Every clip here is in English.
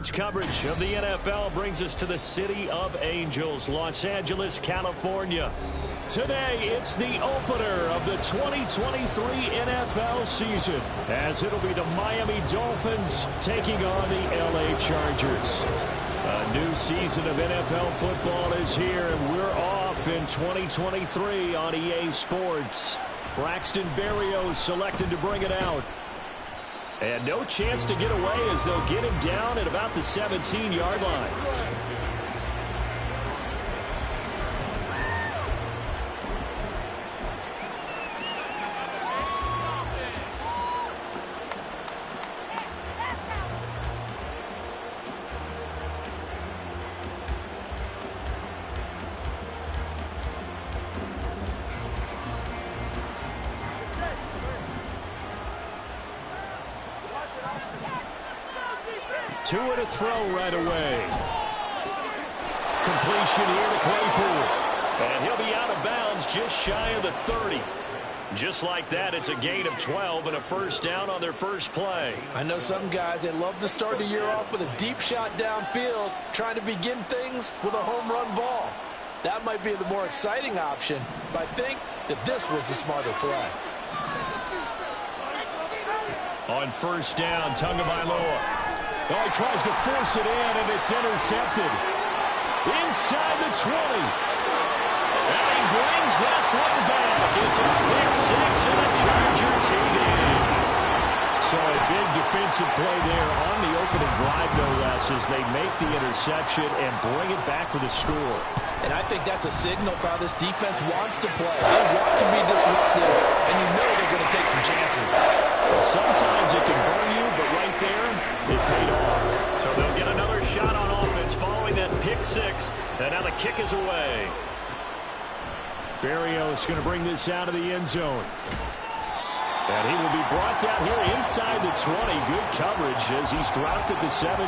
Sports coverage of the NFL brings us to the City of Angels, Los Angeles, California. Today, it's the opener of the 2023 NFL season, as it'll be the Miami Dolphins taking on the LA Chargers. A new season of NFL football is here, and we're off in 2023 on EA Sports. Braxton Berrios selected to bring it out. And no chance to get away as they'll get him down at about the 17-yard line. Tua to throw right away. Completion here to Claypool. And he'll be out of bounds just shy of the 30. Just like that, it's a gain of 12 and a first down on their first play. I know some guys, they love to start the year off with a deep shot downfield, trying to begin things with a home run ball. That might be the more exciting option, but I think that this was the smarter play. On first down, Tagovailoa. Oh, he tries to force it in, and it's intercepted. Inside the 20. And he brings this one back. It's a pick six and a Charger TD. So a big defensive play there on the opening drive, no less, as they make the interception and bring it back for the score. And I think that's a signal for how this defense wants to play. They want to be disruptive, and you know they're going to take some chances. Well, sometimes it can burn you, but right there, it paid off. So they'll get another shot on offense following that pick six. And now the kick is away. Berrios going to bring this out of the end zone. And he will be brought down here inside the 20. Good coverage as he's dropped at the 17.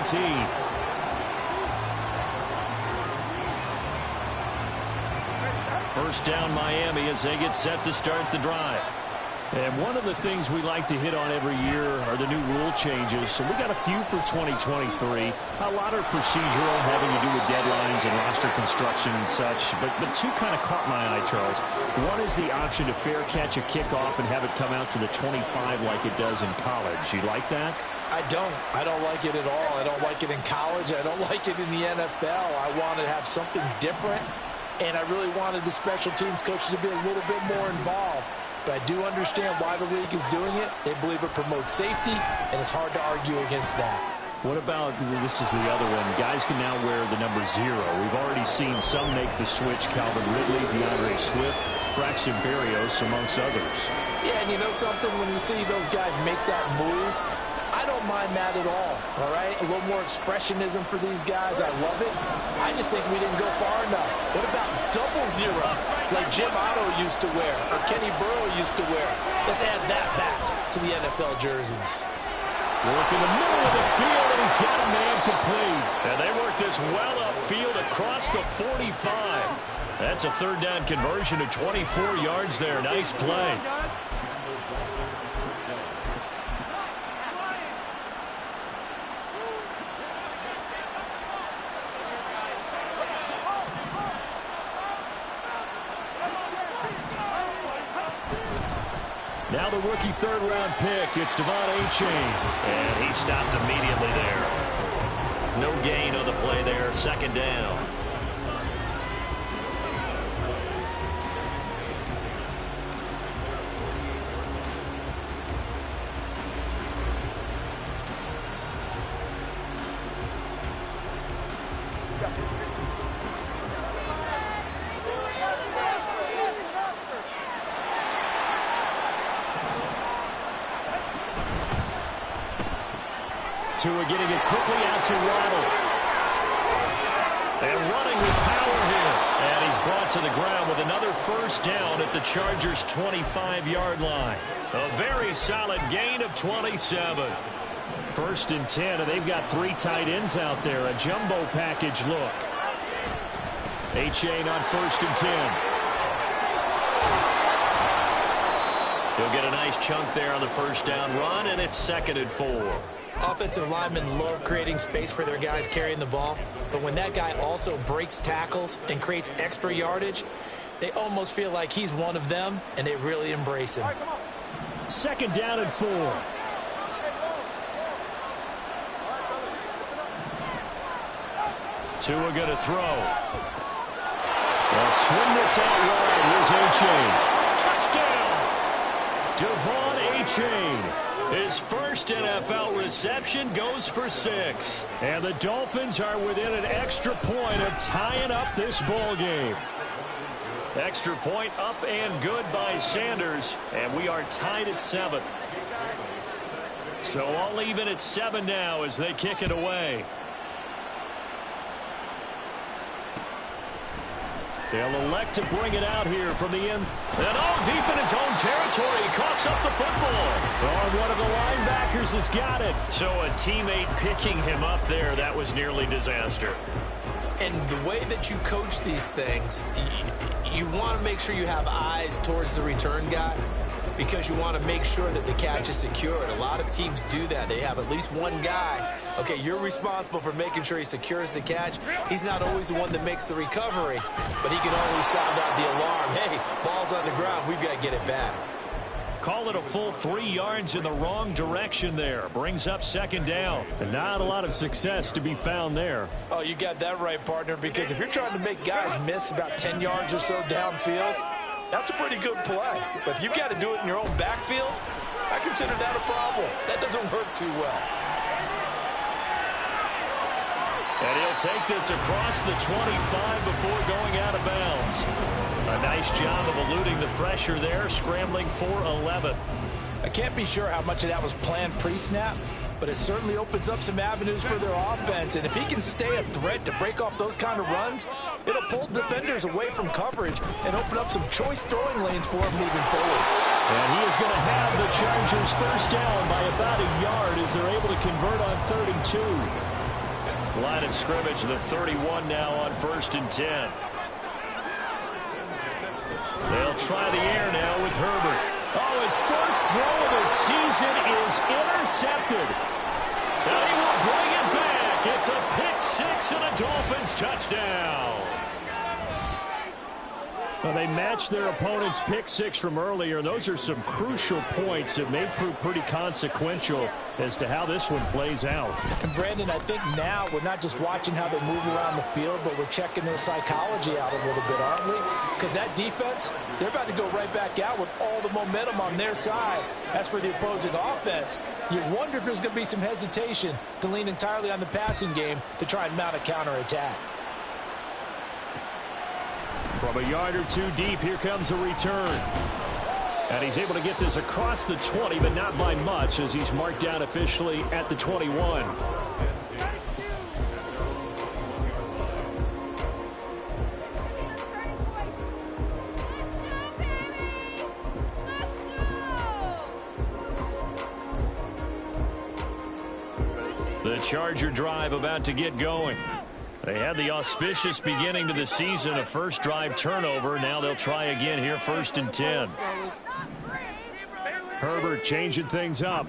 First down Miami as they get set to start the drive. And one of the things we like to hit on every year are the new rule changes. So we got a few for 2023. A lot are procedural, having to do with deadlines and roster construction and such. But two kind of caught my eye, Charles. One is the option to fair catch a kickoff and have it come out to the 25 like it does in college. You like that? I don't like it at all. I don't like it in college. I don't like it in the NFL. I want to have something different. And I really wanted the special teams coaches to be a little bit more involved. But I do understand why the league is doing it. They believe it promotes safety, and it's hard to argue against that. What about, this is the other one, guys can now wear the number 0. We've already seen some make the switch. Calvin Ridley, DeAndre Swift, Braxton Berrios, amongst others. Yeah, and you know something? When you see those guys make that move, I don't mind that at all right? A little more expressionism for these guys. I love it. I just think we didn't go far enough. What about 00, like Jim Otto used to wear or Kenny Burrow used to wear? Let's add that back to the NFL jerseys. Work in the middle of the field, and he's got a man complete. And they work this well upfield across the 45. That's a third down conversion to 24 yards there. Nice play. Now the rookie third-round pick, it's Devon Achane. And he stopped immediately there. No gain on the play there, second down. Tua getting it quickly out to Waddle. And running with power here. And he's brought to the ground with another first down at the Chargers' 25-yard line. A very solid gain of 27. First and 10, and they've got 3 tight ends out there. A jumbo package look. Achane on first and 10. He'll get a nice chunk there on the first down run, and it's second and 4. Offensive linemen love creating space for their guys carrying the ball, but when that guy also breaks tackles and creates extra yardage, they almost feel like he's one of them, and they really embrace him. 2nd down and 4. Tua going to throw. They'll swing this out wide. Here's A-Chain. Touchdown! Devon A-Chain. His first NFL reception goes for 6. And the Dolphins are within an extra point of tying up this ball game. Extra point up and good by Sanders. And we are tied at 7. So all even at 7 now as they kick it away. They'll elect to bring it out here from the end. And all deep in his own territory. He coughs up the football. Oh, one of the linebackers has got it. So a teammate picking him up there, that was nearly disaster. And the way that you coach these things, you want to make sure you have eyes towards the return guy because you want to make sure that the catch is secured. A lot of teams do that. They have at least one guy. Okay, you're responsible for making sure he secures the catch. He's not always the one that makes the recovery, but he can always sound out the alarm. Hey, ball's on the ground. We've got to get it back. Call it a full 3 yards in the wrong direction there. Brings up 2nd down. And not a lot of success to be found there. Oh, you got that right, partner, because if you're trying to make guys miss about 10 yards or so downfield, that's a pretty good play. But if you've got to do it in your own backfield, I consider that a problem. That doesn't work too well. And he'll take this across the 25 before going out of bounds. A nice job of eluding the pressure there, scrambling for 11. I can't be sure how much of that was planned pre-snap, but it certainly opens up some avenues for their offense. And if he can stay a threat to break off those kind of runs, it'll pull defenders away from coverage and open up some choice throwing lanes for him moving forward. And he is going to have the Chargers first down by about a yard as they're able to convert on 3rd and 2. Line of scrimmage, the 31 now on 1st and 10. They'll try the air now with Herbert. Oh, his first throw of the season is intercepted. And he will bring it back. It's a pick 6 and a Dolphins touchdown. Well, they matched their opponent's pick 6 from earlier. Those are some crucial points that may prove pretty consequential as to how this one plays out. And Brandon, I think now we're not just watching how they move around the field, but we're checking their psychology out a little bit, aren't we? Because that defense, they're about to go right back out with all the momentum on their side. As for the opposing offense, you wonder if there's going to be some hesitation to lean entirely on the passing game to try and mount a counterattack. From a yard or 2 deep, here comes a return. And he's able to get this across the 20, but not by much as he's marked down officially at the 21. The Charger drive about to get going. They had the auspicious beginning to the season, a first drive turnover. Now they'll try again here, 1st and 10. Herbert changing things up.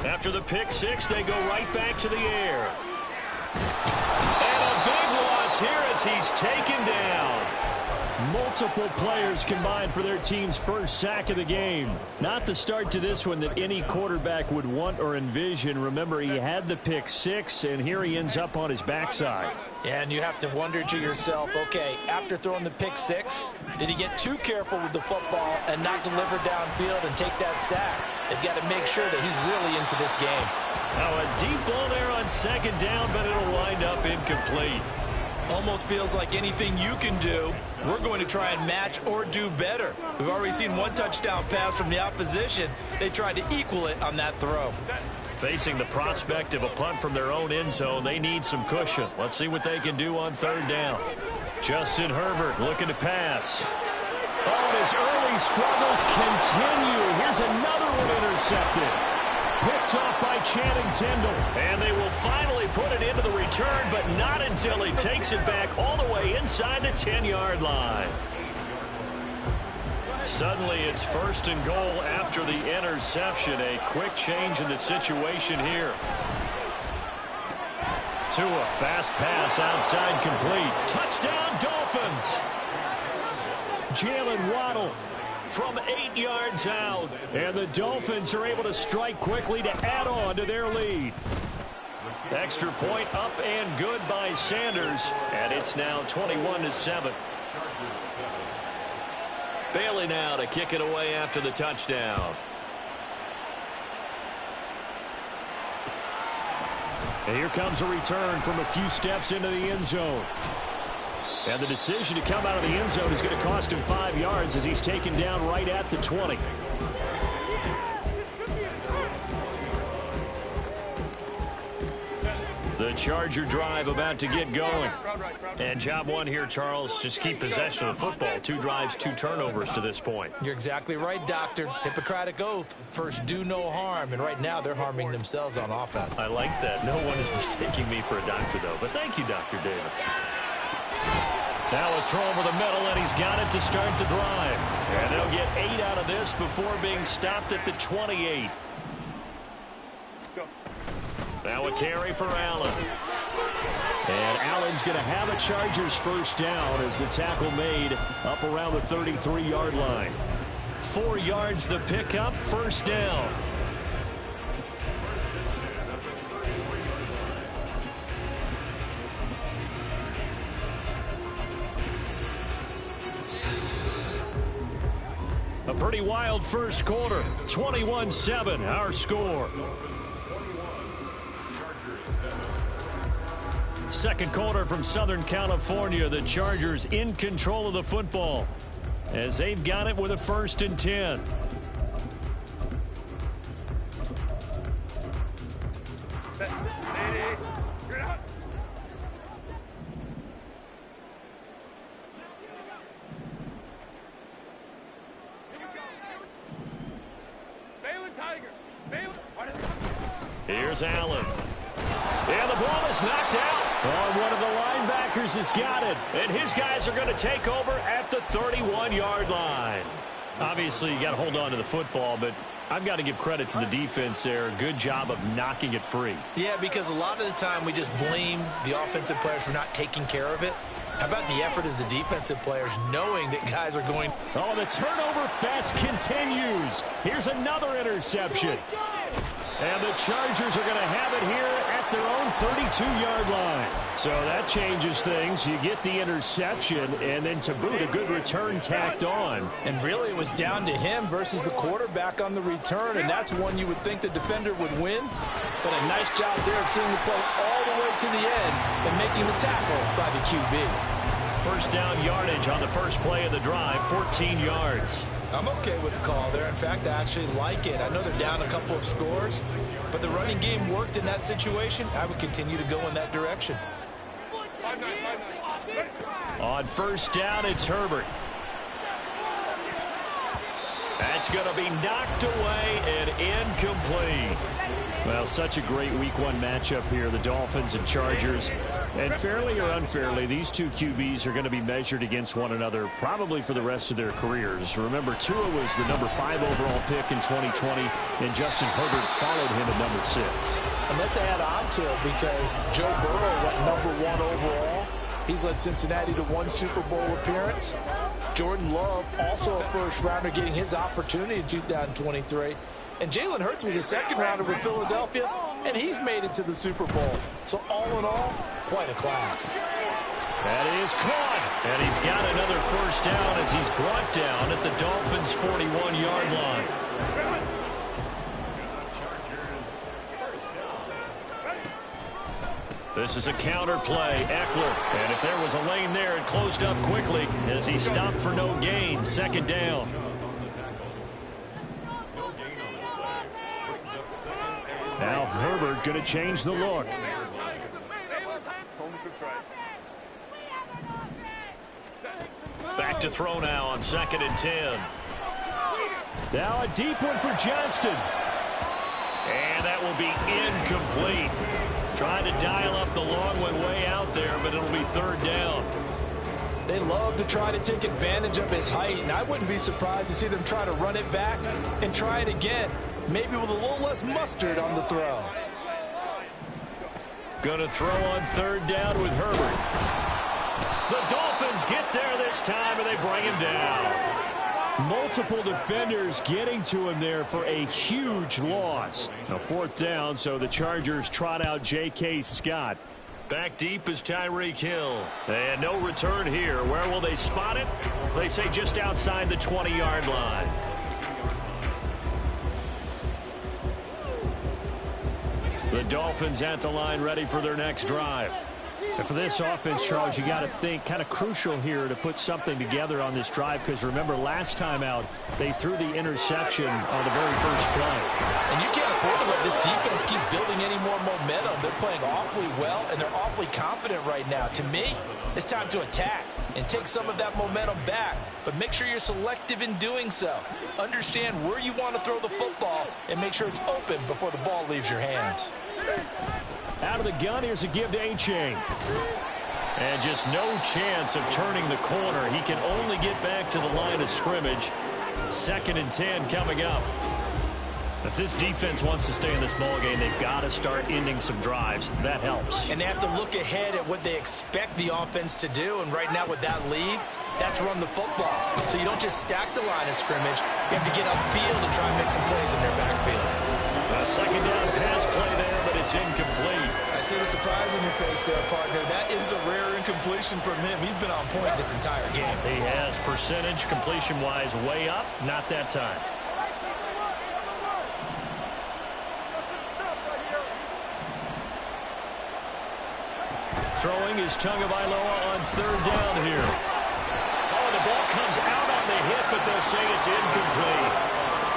After the pick 6, they go right back to the air. And a big loss here as he's taken down. Multiple players combined for their team's first sack of the game. Not the start to this one that any quarterback would want or envision. Remember, he had the pick 6, and here he ends up on his backside. Yeah, and you have to wonder to yourself, okay, after throwing the pick 6, did he get too careful with the football and not deliver downfield and take that sack? They've got to make sure that he's really into this game. Now a deep ball there on 2nd down, but it'll wind up incomplete. Almost feels like anything you can do, we're going to try and match or do better. We've already seen one touchdown pass from the opposition. They tried to equal it on that throw. Facing the prospect of a punt from their own end zone, they need some cushion. Let's see what they can do on 3rd down. Justin Herbert looking to pass. Oh, and his early struggles continue. Here's another one intercepted. picked off by Channing Tindall. And they will finally put it into the return, but not until he takes it back all the way inside the 10-yard line. Suddenly it's 1st and goal after the interception. A quick change in the situation here. Tua, fast pass outside, complete. Touchdown, Dolphins. Jalen Waddle from 8 yards out. And the Dolphins are able to strike quickly to add on to their lead. Extra point up and good by Sanders. And it's now 21-7. Bailey now to kick it away after the touchdown. And here comes a return from a few steps into the end zone. And the decision to come out of the end zone is going to cost him 5 yards as he's taken down right at the 20. The Charger drive about to get going. And job one here, Charles, just keep possession of the football. 2 drives, 2 turnovers to this point. You're exactly right, Doctor. Hippocratic oath. First, do no harm. And right now, they're harming themselves on offense. I like that. No one is mistaking me for a doctor, though. But thank you, Dr. Davis. Now a throw over the middle, and he's got it to start the drive. And they'll get 8 out of this before being stopped at the 28. Now a carry for Allen. And Allen's going to have a Chargers first down as the tackle made up around the 33-yard line. 4 yards the pickup, first down. A pretty wild first quarter. 21-7, our score. Second quarter from Southern California. The Chargers in control of the football as they've got it with a 1st and 10. Here's Allen. And the ball is knocked out. Oh, one of the linebackers has got it. And his guys are going to take over at the 31-yard line. Obviously, you got to hold on to the football, but I've got to give credit to the defense there. Good job of knocking it free. Yeah, because a lot of the time we just blame the offensive players for not taking care of it. How about the effort of the defensive players knowing that guys are going? Oh, the turnover fest continues. Here's another interception. And the Chargers are going to have it here at their own 32-yard line. So that changes things. You get the interception, and then to boot, a good return tacked on. And really, it was down to him versus the quarterback on the return, and that's one you would think the defender would win. But a nice job there of seeing the play all the way to the end and making the tackle by the QB. First down yardage on the first play of the drive, 14 yards. I'm okay with the call there. In fact, I actually like it. I know they're down a couple of scores, but the running game worked in that situation. I would continue to go in that direction. On first down, it's Herbert. That's going to be knocked away and incomplete. Well, such a great Week 1 matchup here, the Dolphins and Chargers. And fairly or unfairly, these two QBs are going to be measured against one another probably for the rest of their careers. Remember, Tua was the number 5 overall pick in 2020, and Justin Herbert followed him at number 6. And let's add on to it because Joe Burrow went number 1 overall. He's led Cincinnati to 1 Super Bowl appearance. Jordan Love, also a first-rounder, getting his opportunity in 2023. And Jalen Hurts was a second-rounder with Philadelphia, and he's made it to the Super Bowl. So all in all, quite a class. That is caught. And he's got another first down as he's brought down at the Dolphins' 41-yard line. This is a counter play. Eckler. And if there was a lane there, it closed up quickly as he stopped for no gain. Second down. Now Herbert going to change the look. Back to throw now on 2nd and 10. Now a deep one for Johnston. And And that will be incomplete. Trying to dial up the long one way out there, but it'll be third down. They love to try to take advantage of his height, and I wouldn't be surprised to see them try to run it back and try it again, maybe with a little less mustard on the throw. Going to throw on third down with Herbert. The Dolphins get there this time, and they bring him down. Multiple defenders getting to him there for a huge loss. Now fourth down, so the Chargers trot out J.K. Scott. Back deep is Tyreek Hill. And no return here. Where will they spot it? They say just outside the 20-yard line. The Dolphins at the line, ready for their next drive. And for this offense, Charles, you got to think kind of crucial here to put something together on this drive, because remember last time out they threw the interception on the very first play. And you can't afford to let this defense keep building any more momentum. They're playing awfully well, and they're awfully confident right now. To me, it's time to attack and take some of that momentum back, but make sure you're selective in doing so. Understand where you want to throw the football and make sure it's open before the ball leaves your hands. Out of the gun, here's a give to A-Chain. And just no chance of turning the corner. He can only get back to the line of scrimmage. 2nd and 10 coming up. If this defense wants to stay in this ballgame, they've got to start ending some drives. That helps. And they have to look ahead at what they expect the offense to do. And right now with that lead, that's run the football. So you don't just stack the line of scrimmage. You have to get upfield and try and make some plays in their backfield. A second down pass play there, but it's incomplete. I see the surprise in your face there, partner. That is a rare incompletion from him. He's been on point this entire game. He has percentage completion-wise way up. Not that time. Throwing is Tagovailoa on third down here. Oh, the ball comes out on the hit, but they'll say it's incomplete.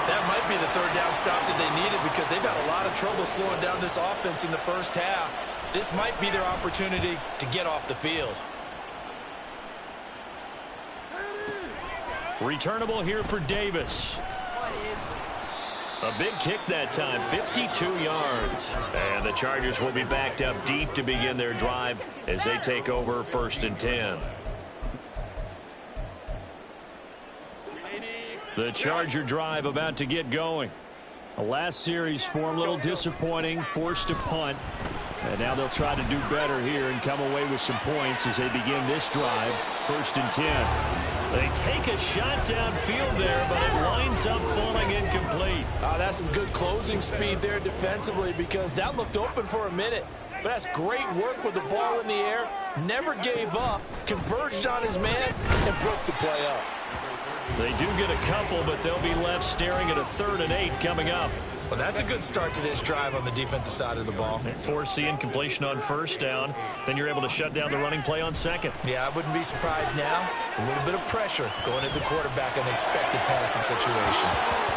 That might be the third down stop that they needed, because they've had a lot of trouble slowing down this offense in the first half. This might be their opportunity to get off the field. Returnable here for Davis. A big kick that time, 52 yards. And the Chargers will be backed up deep to begin their drive as they take over 1st and 10. The Charger drive about to get going. The last series form a little disappointing, forced to punt. And now they'll try to do better here and come away with some points as they begin this drive, 1st and 10. They take a shot downfield there, but it winds up falling incomplete. That's some good closing speed there defensively, because that looked open for a minute. But that's great work with the ball in the air. Never gave up, converged on his man, and broke the play up. They do get a couple, but they'll be left staring at a 3rd and 8 coming up. Well, that's a good start to this drive on the defensive side of the ball. They force the incompletion on 1st down. Then you're able to shut down the running play on 2nd. Yeah, I wouldn't be surprised now. A little bit of pressure going at the quarterback in an expected passing situation.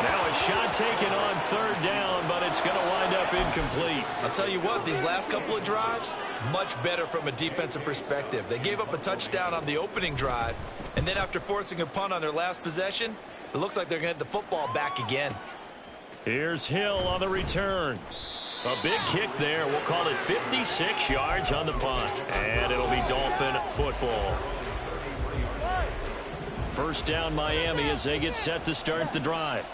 Now a shot taken on 3rd down, but it's going to wind up incomplete. I'll tell you what, these last couple of drives, much better from a defensive perspective. They gave up a touchdown on the opening drive, and then after forcing a punt on their last possession, it looks like they're going to get the football back again. Here's Hill on the return. A big kick there. We'll call it 56 yards on the punt. And it'll be Dolphin football. 1st down Miami as they get set to start the drive.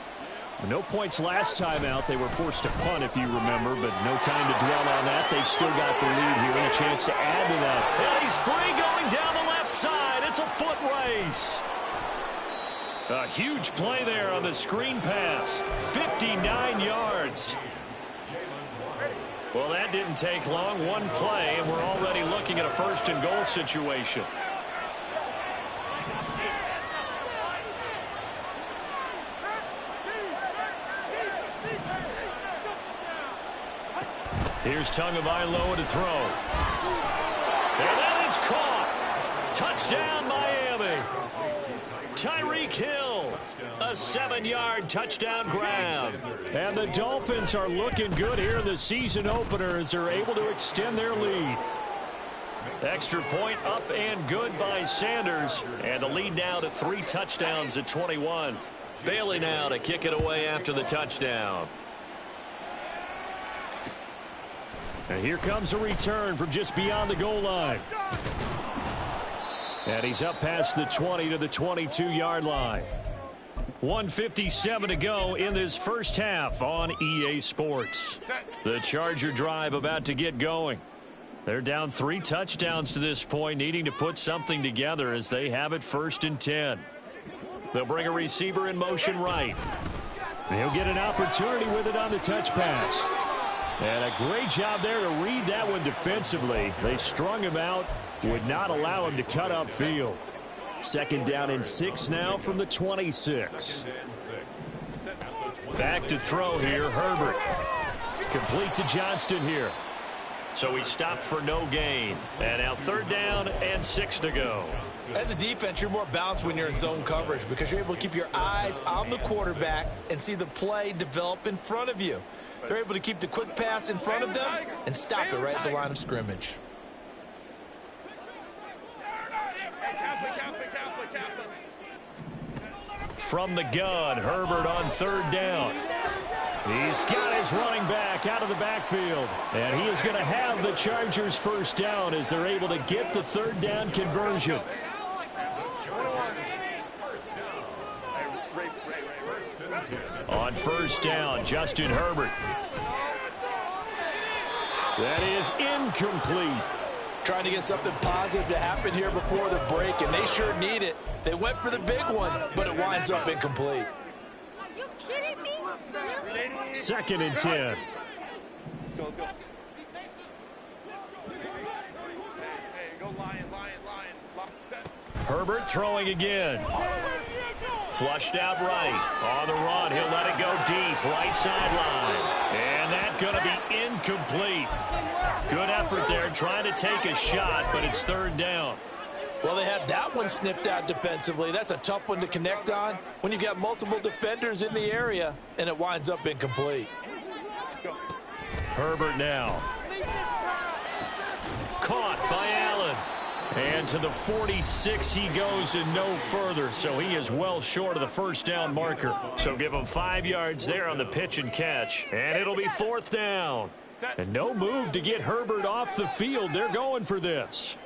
No points last time out. They were forced to punt, if you remember, but no time to dwell on that. They've still got the lead here and a chance to add to that. And he's free going down the left side. It's a foot race. A huge play there on the screen pass. 59 yards. Well, that didn't take long. One play, and we're already looking at a 1st and goal situation. Here's Tagovailoa to throw. And that is caught. Touchdown, Miami. Tyreek Hill, a 7-yard touchdown grab. And the Dolphins are looking good here in the season opener as they're able to extend their lead. Extra point up and good by Sanders. And the lead now to 3 touchdowns at 21. Bailey now to kick it away after the touchdown. And here comes a return from just beyond the goal line. And he's up past the 20 to the 22-yard line. 1:57 to go in this first half on EA Sports. The Charger drive about to get going. They're down 3 touchdowns to this point, needing to put something together as they have it 1st and 10. They'll bring a receiver in motion right. He'll get an opportunity with it on the touch pass. And a great job there to read that one defensively. They strung him out, would not allow him to cut upfield. 2nd down and 6 now from the 26. Back to throw here, Herbert. Complete to Johnston here. So he stopped for no gain. And now 3rd down and 6 to go. As a defense, you're more balanced when you're in zone coverage because you're able to keep your eyes on the quarterback and see the play develop in front of you. They're able to keep the quick pass in front of them and stop it right at the line of scrimmage. From the gun, Herbert on 3rd down. He's got his running back out of the backfield. And he is going to have the Chargers 1st down as they're able to get the 3rd down conversion. On 1st down, Justin Herbert. That is incomplete. Trying to get something positive to happen here before the break, and they sure need it. They went for the big one, but it winds up incomplete. Are you kidding me? 2nd and 10. Herbert throwing again. Flushed out right. On the run, he'll let it go deep. Right sideline. And that's going to be incomplete. Good effort there, trying to take a shot, but it's 3rd down. Well, they have that one sniffed out defensively. That's a tough one to connect on when you've got multiple defenders in the area, and it winds up incomplete. Herbert now. Caught by Allen. And to the 46 he goes and no further, so he is well short of the 1st down marker. So give him 5 yards there on the pitch and catch, and it'll be 4th down. And no move to get Herbert off the field. They're going for this.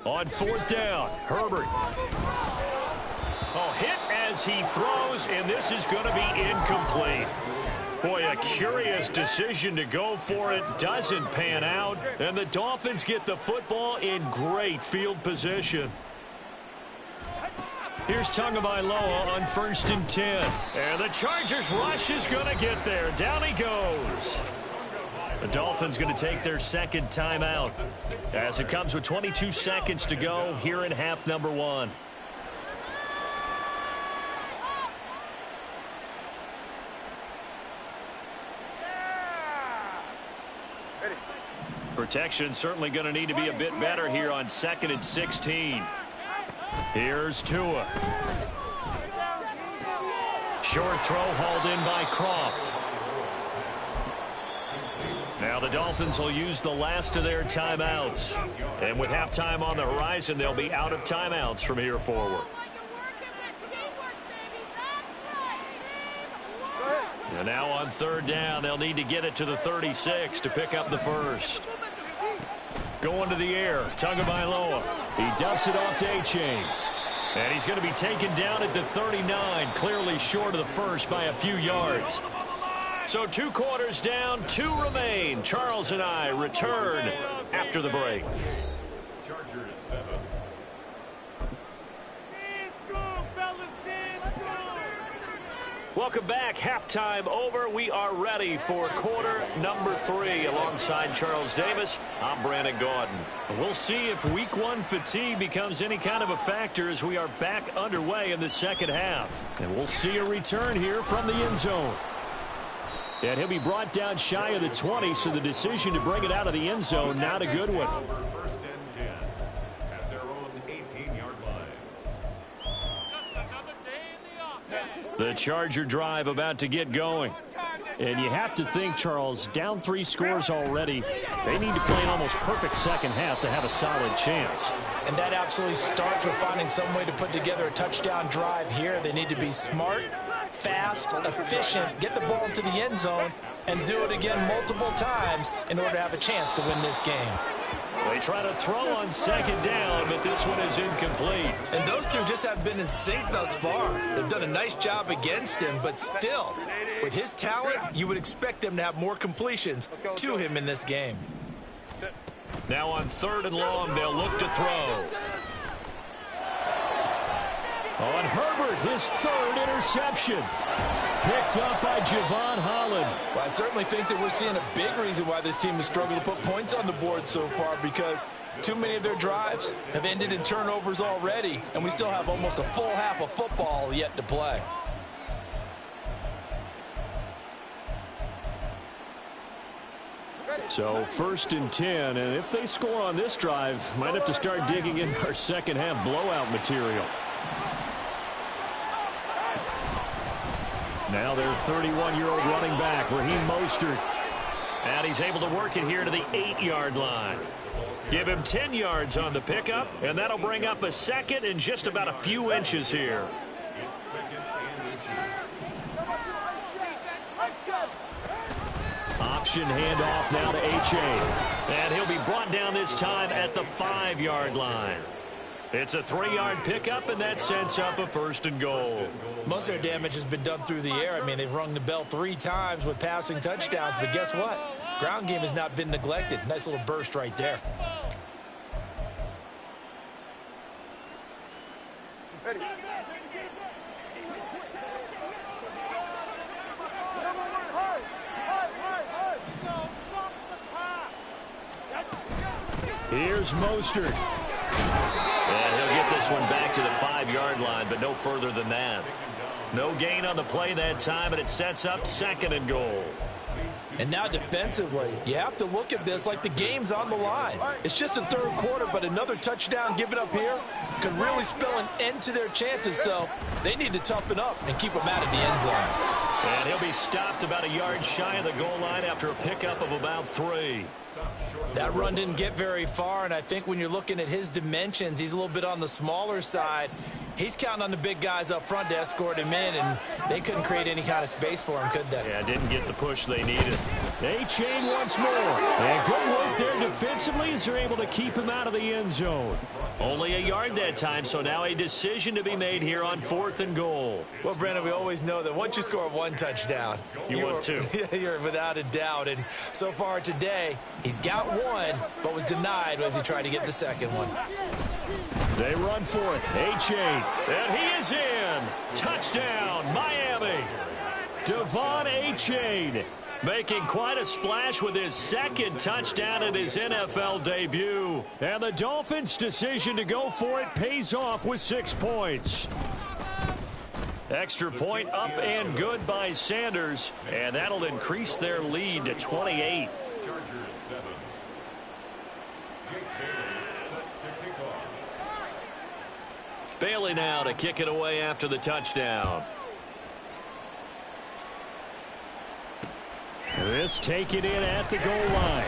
On 4th down, Herbert. Oh, hit as he throws, and this is going to be incomplete. Boy, a curious decision to go for it. Doesn't pan out, and the Dolphins get the football in great field position. Here's Tagovailoa on 1st and 10. And the Chargers rush is going to get there. Down he goes. The Dolphins going to take their 2nd timeout as it comes with 22 seconds to go here in half number 1. Protection certainly going to need to be a bit better here on 2nd and 16. Here's Tua. Short throw hauled in by Croft. Now the Dolphins will use the last of their timeouts. And with halftime on the horizon, they'll be out of timeouts from here forward. And now on 3rd down, they'll need to get it to the 36 to pick up the 1st. Going to the air, Tagovailoa. He dumps it off to A-Chain. And he's going to be taken down at the 39, clearly short of the 1st by a few yards. So 2 quarters down, 2 remain. Charles and I return after the break. Chargers 7. Welcome back. Halftime over. We are ready for quarter number 3. Alongside Charles Davis, I'm Brandon Gaudin. We'll see if week 1 fatigue becomes any kind of a factor as we are back underway in the 2nd half. And we'll see a return here from the end zone. And he'll be brought down shy of the 20, so the decision to bring it out of the end zone, not a good one. 1st and 10 at their own 18-yard line. The Charger drive about to get going. And you have to think, Charles, down 3 scores already. They need to play an almost perfect 2nd half to have a solid chance. And that absolutely starts with finding some way to put together a touchdown drive here. They need to be smart, fast, efficient, get the ball into the end zone, and do it again multiple times in order to have a chance to win this game. They try to throw on second down, but this one is incomplete. And those two just have been in sync thus far. They've done a nice job against him, but still, with his talent, you would expect them to have more completions to him in this game. Now on 3rd and long, they'll look to throw. On Herbert, his 3rd interception. Picked up by Javon Holland. Well, I certainly think that we're seeing a big reason why this team has struggled to put points on the board so far, because too many of their drives have ended in turnovers already, and we still have almost a full half of football yet to play. So 1st and 10, and if they score on this drive, might have to start digging in our second half blowout material. Now their 31-year-old running back, Raheem Mostert. And he's able to work it here to the 8-yard line. Give him 10 yards on the pickup, and that'll bring up a 2nd and just about a few inches here. Option handoff now to H.A. And he'll be brought down this time at the 5-yard line. It's a 3-yard pickup, and that sets up a 1st and goal. Most of their damage has been done through the air. I mean, they've rung the bell 3 times with passing touchdowns, but guess what? Ground game has not been neglected. Nice little burst right there. Here's Mostert. And he'll get this one back to the 5-yard line, but no further than that. No gain on the play that time, and it sets up 2nd and goal. And now defensively, you have to look at this like the game's on the line. It's just the 3rd quarter, but another touchdown given up here could really spell an end to their chances, so they need to toughen up and keep them out of the end zone. And he'll be stopped about a yard shy of the goal line after a pickup of about 3. That run didn't get very far, and I think when you're looking at his dimensions, he's a little bit on the smaller side. He's counting on the big guys up front to escort him in, and they couldn't create any kind of space for him, could they? Yeah, didn't get the push they needed. They chain once more. And good work there defensively as they're able to keep him out of the end zone. Only a yard that time, so now a decision to be made here on 4th and goal. Well, Brandon, we always know that once you score 1 touchdown, you want 2. You're without a doubt. And so far today, he's got 1, but was denied as he tried to get the 2nd one. They run for it. A-Chain. And he is in. Touchdown, Miami. Devon A-Chain making quite a splash with his 2nd touchdown in his NFL debut. And the Dolphins' decision to go for it pays off with 6 points. Extra point up and good by Sanders. And that'll increase their lead to 28. Bailey now to kick it away after the touchdown. This taken in at the goal line.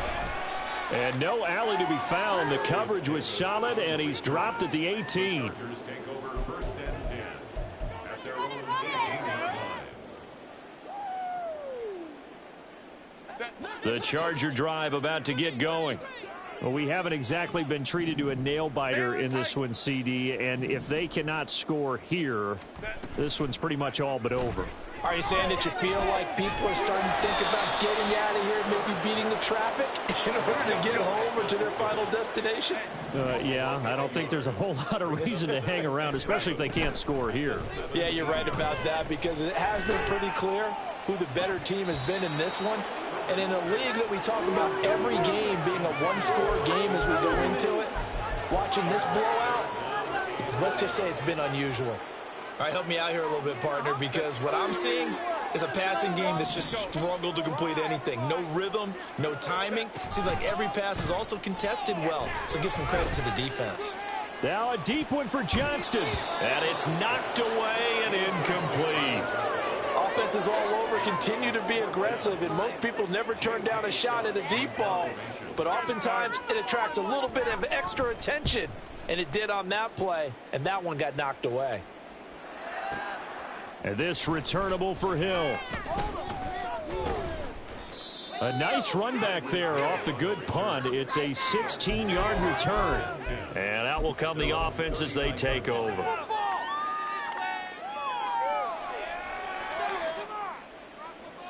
And no alley to be found. The coverage was solid, and he's dropped at the 18. The Charger drive about to get going. Well, we haven't exactly been treated to a nail-biter in this one, CD, and if they cannot score here, this one's pretty much all but over. Are you saying that you feel like people are starting to think about getting out of here, maybe beating the traffic in order to get home or to their final destination? Yeah, I don't think there's a whole lot of reason to hang around, especially if they can't score here. Yeah, you're right about that, because it has been pretty clear who the better team has been in this one. And in a league that we talk about every game being a one-score game as we go into it, watching this blowout, let's just say it's been unusual. All right, help me out here a little bit, partner, because what I'm seeing is a passing game that's just struggled to complete anything. No rhythm, no timing. Seems like every pass is also contested well, so give some credit to the defense. Now a deep one for Johnston, and it's knocked away and incomplete. Offenses all over continue to be aggressive, and most people never turn down a shot at a deep ball, but oftentimes it attracts a little bit of extra attention and it did on that play, and that one got knocked away. And this returnable for Hill. A nice run back there off the good punt. It's a 16-yard return. And out will come the offense as they take over.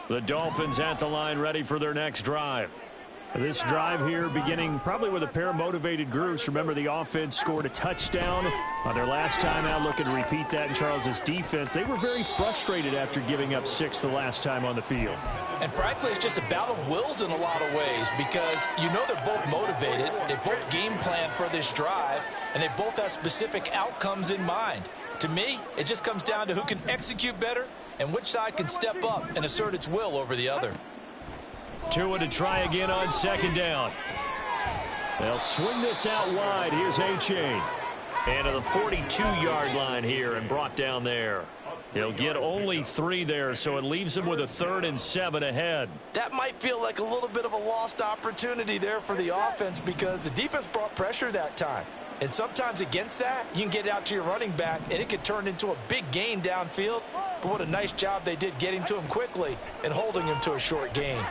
The Dolphins at the line ready for their next drive. This drive here beginning probably with a pair of motivated groups. Remember, the offense scored a touchdown on their last time out. Looking to repeat that in Charles's defense. They were very frustrated after giving up 6 the last time on the field. And frankly, it's just a battle of wills in a lot of ways because you know they're both motivated. They both game plan for this drive, and they both have specific outcomes in mind. To me, it just comes down to who can execute better and which side can step up and assert its will over the other. Tua to try again on second down. They'll swing this out wide. Here's A-Chain. And to the 42-yard line here and brought down there. He'll get only 3 there, so it leaves him with a 3rd and 7 ahead. That might feel like a little bit of a lost opportunity there for the offense because the defense brought pressure that time. And sometimes against that, you can get out to your running back, and it could turn into a big gain downfield. But what a nice job they did getting to him quickly and holding him to a short gain.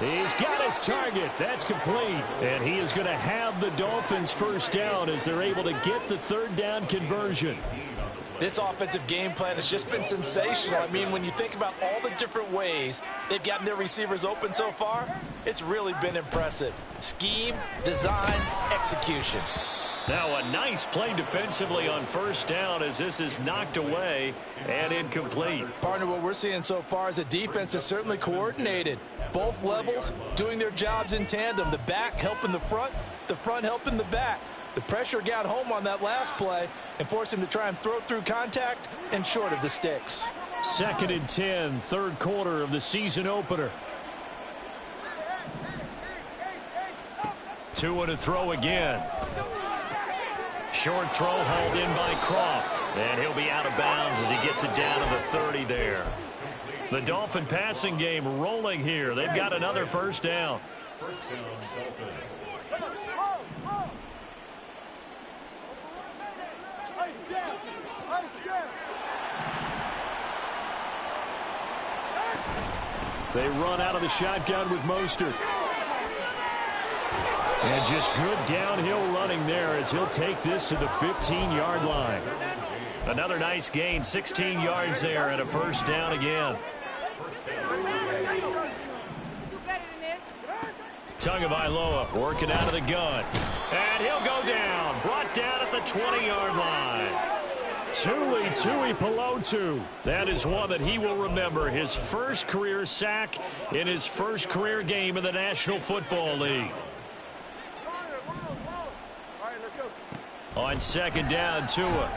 He's got his target. That's complete. And he is going to have the Dolphins first down as they're able to get the 3rd down conversion. This offensive game plan has just been sensational. I mean, when you think about all the different ways they've gotten their receivers open so far, it's really been impressive. Scheme, design, execution. Now a nice play defensively on first down as this is knocked away and incomplete. Partner, what we're seeing so far is a defense that's certainly coordinated. Both levels doing their jobs in tandem. The back helping the front helping the back. The pressure got home on that last play and forced him to try and throw through contact and short of the sticks. 2nd and 10, 3rd quarter of the season opener. Tua to throw again. Short throw hauled in by Croft. And he'll be out of bounds as he gets it down to the 30 there. The Dolphin passing game rolling here. They've got another first down. First down, Dolphins. They run out of the shotgun with Mostert. And just good downhill running there as he'll take this to the 15-yard line. Another nice gain, 16 yards there and a first down again. Tagovailoa working out of the gun. And he'll go down. Brought down at the 20-yard line. Tuli Tuipulotu. That is one that he will remember. His first career sack in his first career game in the National Football League. On second down, Tua.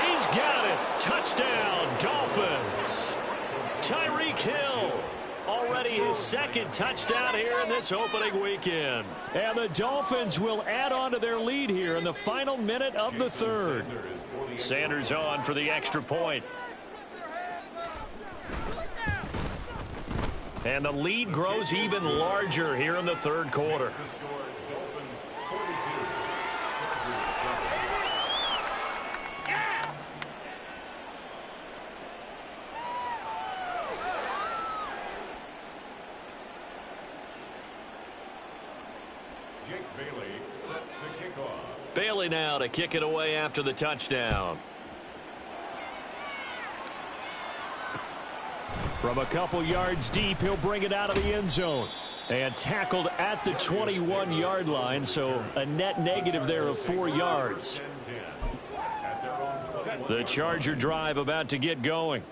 He's got it. Touchdown, Dolphins. Tyreek Hill. Already his 2nd touchdown here in this opening weekend. And the Dolphins will add on to their lead here in the final minute of the 3rd. Sanders on for the extra point. And the lead grows even larger here in the 3rd quarter. Bailey set to kick off. Bailey now to kick it away after the touchdown. From a couple yards deep, he'll bring it out of the end zone. And tackled at the 21-yard line, so a net negative there of 4 yards. The Charger drive about to get going.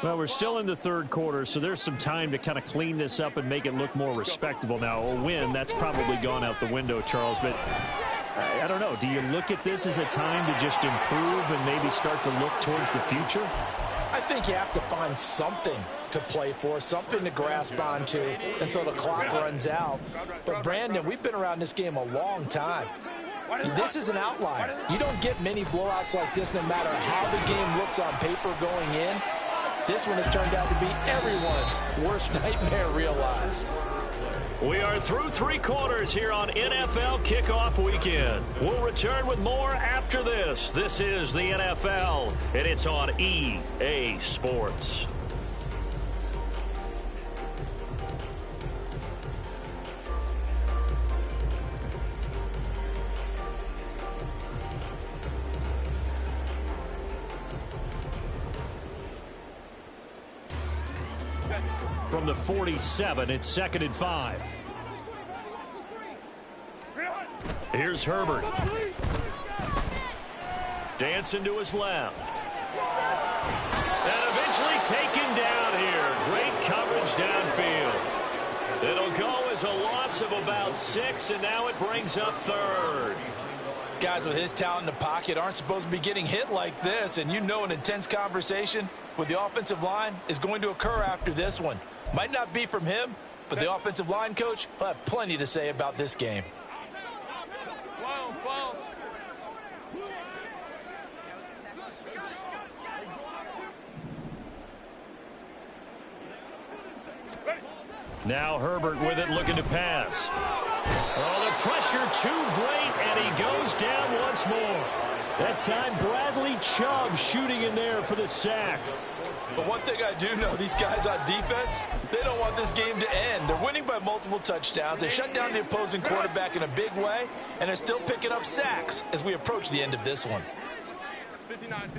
Well, we're still in the 3rd quarter, so there's some time to kind of clean this up and make it look more respectable. Now, a win, that's probably gone out the window, Charles, but I don't know. Do you look at this as a time to just improve and maybe start to look towards the future? I think you have to find something to play for, something to grasp onto until the clock runs out. But, Brandon, we've been around this game a long time. This is an outlier. You don't get many blowouts like this no matter how the game looks on paper going in. This one has turned out to be everyone's worst nightmare realized. We are through 3 quarters here on NFL Kickoff Weekend. We'll return with more after this. This is the NFL, and it's on EA Sports. From the 47, it's 2nd and 5. Here's Herbert. Dancing to his left. And eventually taken down here. Great coverage downfield. It'll go as a loss of about 6, and now it brings up 3rd. Guys with his talent in the pocket aren't supposed to be getting hit like this, and you know an intense conversation with the offensive line is going to occur after this one. Might not be from him, but the offensive line coach will have plenty to say about this game. Now Herbert with it, looking to pass. Oh, the pressure too great, and he goes down once more. That time Bradley Chubb shooting in there for the sack. But one thing I do know, these guys on defense, they don't want this game to end. They're winning by multiple touchdowns. They shut down the opposing quarterback in a big way, and they're still picking up sacks as we approach the end of this one. 59.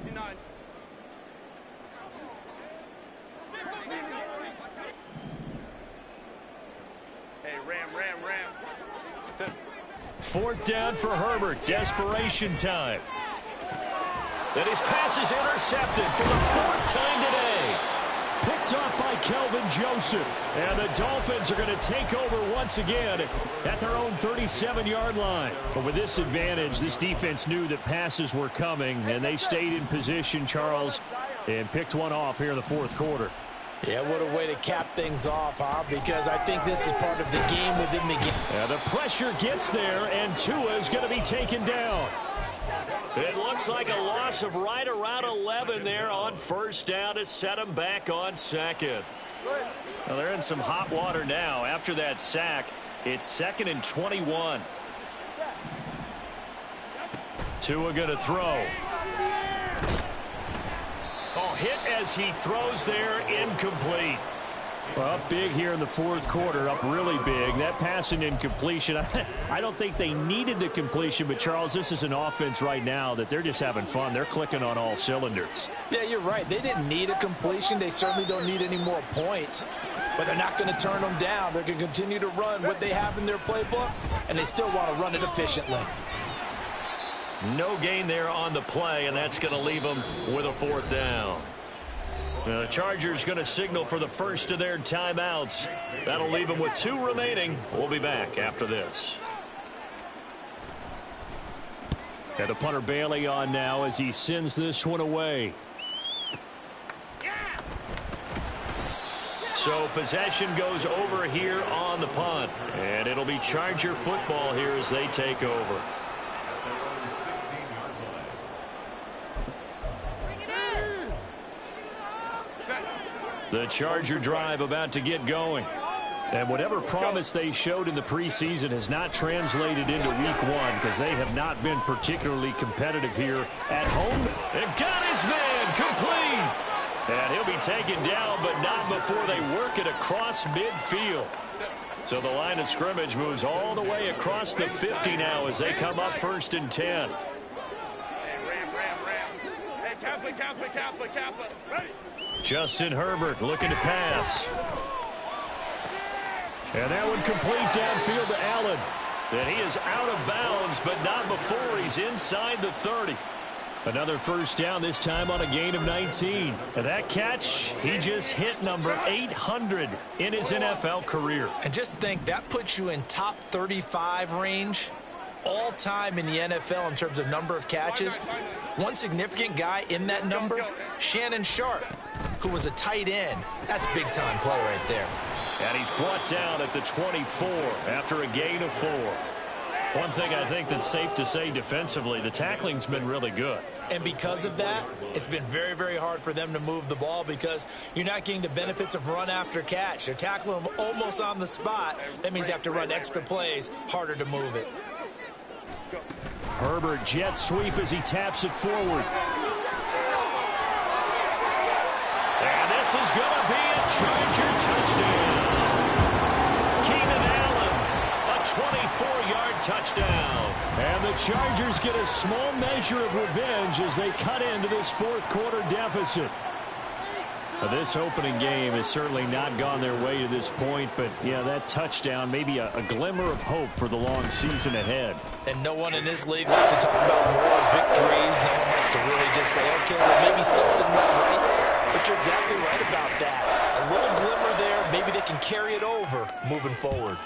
Hey, Ram. 4th down for Herbert. Desperation time. And his pass is intercepted for the 4th time today. Picked off by Kelvin Joseph. And the Dolphins are going to take over once again at their own 37-yard line. But with this advantage, this defense knew that passes were coming, and they stayed in position, Charles, and picked one off here in the 4th quarter. Yeah, what a way to cap things off, huh? Because I think this is part of the game within the game. And the pressure gets there, and Tua is going to be taken down. It looks like a loss of right around 11 there on 1st down to set him back on 2nd. Well, they're in some hot water now. After that sack, it's 2nd and 21. Tua going to throw. Oh, hit as he throws there, incomplete. Well, up big here in the 4th quarter, up really big. That pass and incompletion, I don't think they needed the completion, but Charles, this is an offense right now that they're just having fun. They're clicking on all cylinders. Yeah, you're right. They didn't need a completion. They certainly don't need any more points, but they're not going to turn them down. They're going to continue to run what they have in their playbook, and they still want to run it efficiently. No gain there on the play, and that's going to leave them with a 4th down. The Chargers going to signal for the first of their timeouts. That'll leave them with 2 remaining. We'll be back after this. And the punter Bailey on now as he sends this one away. So possession goes over here on the punt. And it'll be Charger football here as they take over. The Charger drive about to get going. And whatever promise they showed in the preseason has not translated into week 1 because they have not been particularly competitive here at home. And got his man complete. And he'll be taken down, but not before they work it across midfield. So the line of scrimmage moves all the way across the 50 now as they come up 1st and 10. Hey, Ram. Hey, Kaplan. Ready? Justin Herbert looking to pass. And that one complete downfield to Allen. And he is out of bounds, but not before he's inside the 30. Another 1st down, this time on a gain of 19. And that catch, he just hit number 800 in his NFL career. And just think, that puts you in top 35 range all time in the NFL in terms of number of catches. One significant guy in that number, Shannon Sharp, who was a tight end. That's big-time play right there. And he's brought down at the 24 after a gain of 4. One thing I think that's safe to say defensively, the tackling's been really good. And because of that, it's been very, very hard for them to move the ball because you're not getting the benefits of run after catch. They're tackling them almost on the spot. That means you have to run extra plays, harder to move it. Herbert jet sweep as he taps it forward. And this is going to be a Charger touchdown. Keenan Allen, a 24-yard touchdown. And the Chargers get a small measure of revenge as they cut into this fourth quarter deficit. Now, this opening game has certainly not gone their way to this point, but yeah, that touchdown, maybe a glimmer of hope for the long season ahead. And no one in this league wants to talk about more victories. No one wants to really just say, okay, well, maybe something went right. But you're exactly right about that. A little glimmer there, maybe they can carry it over moving forward.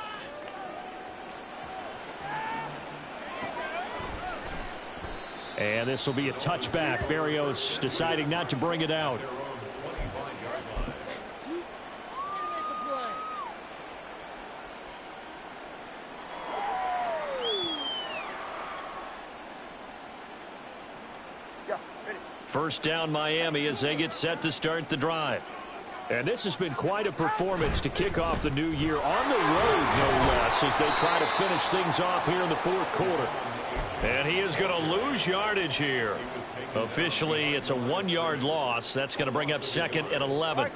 And this will be a touchback. Berrios deciding not to bring it out. First down Miami as they get set to start the drive. And this has been quite a performance to kick off the new year on the road, no less, as they try to finish things off here in the fourth quarter. And he is going to lose yardage here. Officially, it's a 1-yard loss. That's going to bring up 2nd and 11.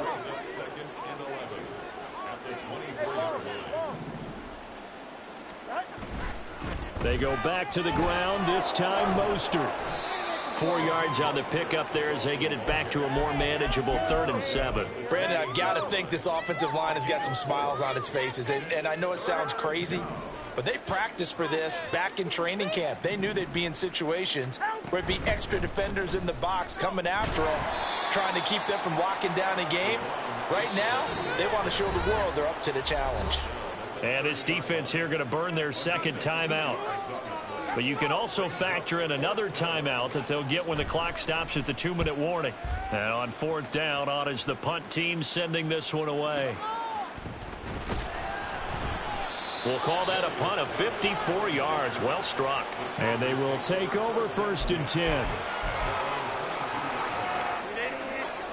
They go back to the ground, this time Mostert. 4 yards on the pickup there as they get it back to a more manageable 3rd and 7. Brandon, I've got to think this offensive line has got some smiles on its faces. And I know it sounds crazy, but they practiced for this back in training camp. They knew they'd be in situations where it'd be extra defenders in the box coming after them, trying to keep them from locking down a game. Right now, they want to show the world they're up to the challenge. And this defense here going to burn their 2nd timeout. But you can also factor in another timeout that they'll get when the clock stops at the 2-minute warning. And on 4th down, on is the punt team sending this one away. We'll call that a punt of 54 yards. Well struck. And they will take over 1st and 10.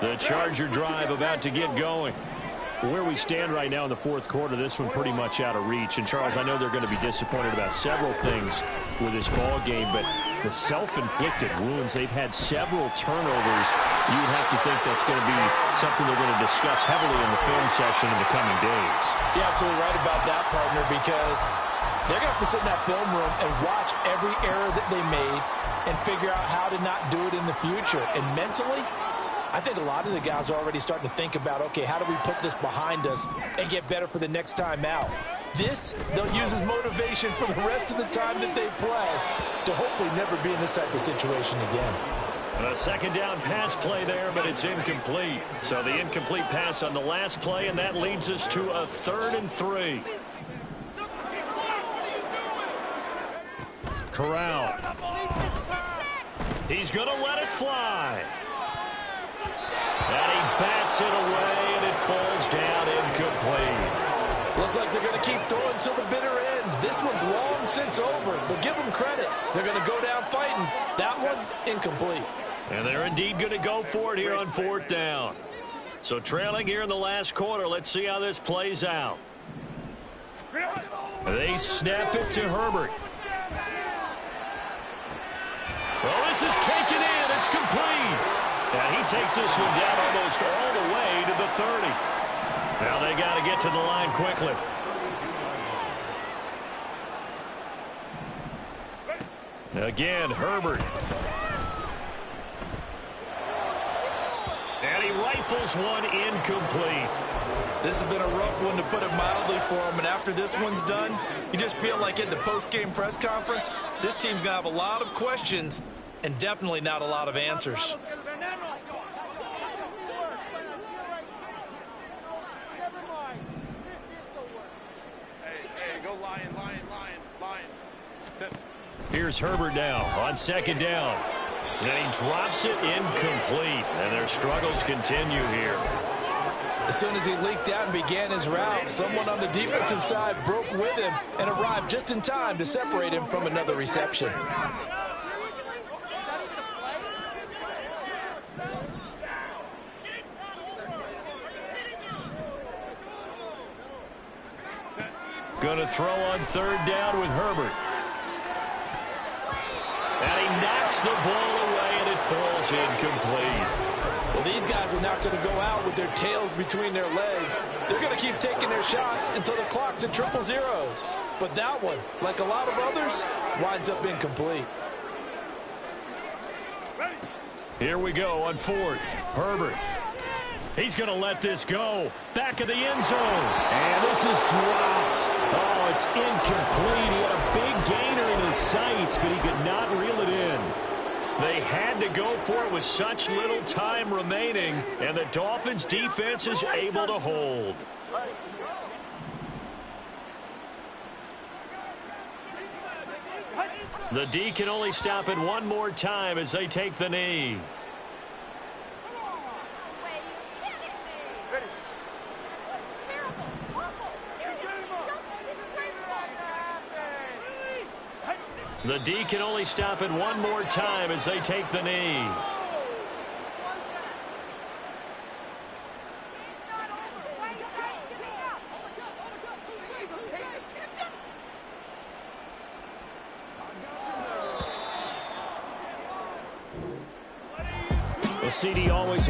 The Charger drive about to get going. Where we stand right now in the fourth quarter, this one pretty much out of reach. And, Charles, I know they're going to be disappointed about several things with this ball game, but the self-inflicted wounds, they've had several turnovers. You would have to think that's going to be something they're going to discuss heavily in the film session in the coming days. You're absolutely right about that, partner, because they're going to have to sit in that film room and watch every error that they made and figure out how to not do it in the future. And mentally, I think a lot of the guys are already starting to think about, okay, how do we put this behind us and get better for the next time out? This, they'll use as motivation for the rest of the time that they play to hopefully never be in this type of situation again. A 2nd down pass play there, but it's incomplete. So the incomplete pass on the last play, and that leads us to a 3rd and 3. Corral. He's going to let it fly. And he bats it away, and it falls down incomplete. Looks like they're going to keep throwing till the bitter end. This one's long since over, but give them credit. They're going to go down fighting. That one, incomplete. And they're indeed going to go for it here on 4th down. So trailing here in the last quarter, let's see how this plays out. They snap it to Herbert. Well, this is taken in. It's complete. And he takes this one down almost all the way to the 30. Now they got to get to the line quickly. Again, Herbert. And he rifles one incomplete. This has been a rough one, to put it mildly, for him. And after this one's done, you just feel like in the post-game press conference, this team's going to have a lot of questions and definitely not a lot of answers. Hey, go Lion. Here's Herbert now on 2nd down. And he drops it incomplete. And their struggles continue here. As soon as he leaked out and began his route, someone on the defensive side broke with him and arrived just in time to separate him from another reception. Going to throw on third down with Herbert. And he knocks the ball away, and it falls incomplete. Well, these guys are not going to go out with their tails between their legs. They're going to keep taking their shots until the clock's at triple zeros. But that one, like a lot of others, winds up incomplete. Here we go on fourth. Herbert. He's going to let this go. Back of the end zone. And this is dropped. Oh, it's incomplete. He had a big gainer in his sights, but he could not reel it in. They had to go for it with such little time remaining, and the Dolphins' defense is able to hold. The D can only stop it one more time as they take the knee. The D can only stop it one more time as they take the knee. Well, CD always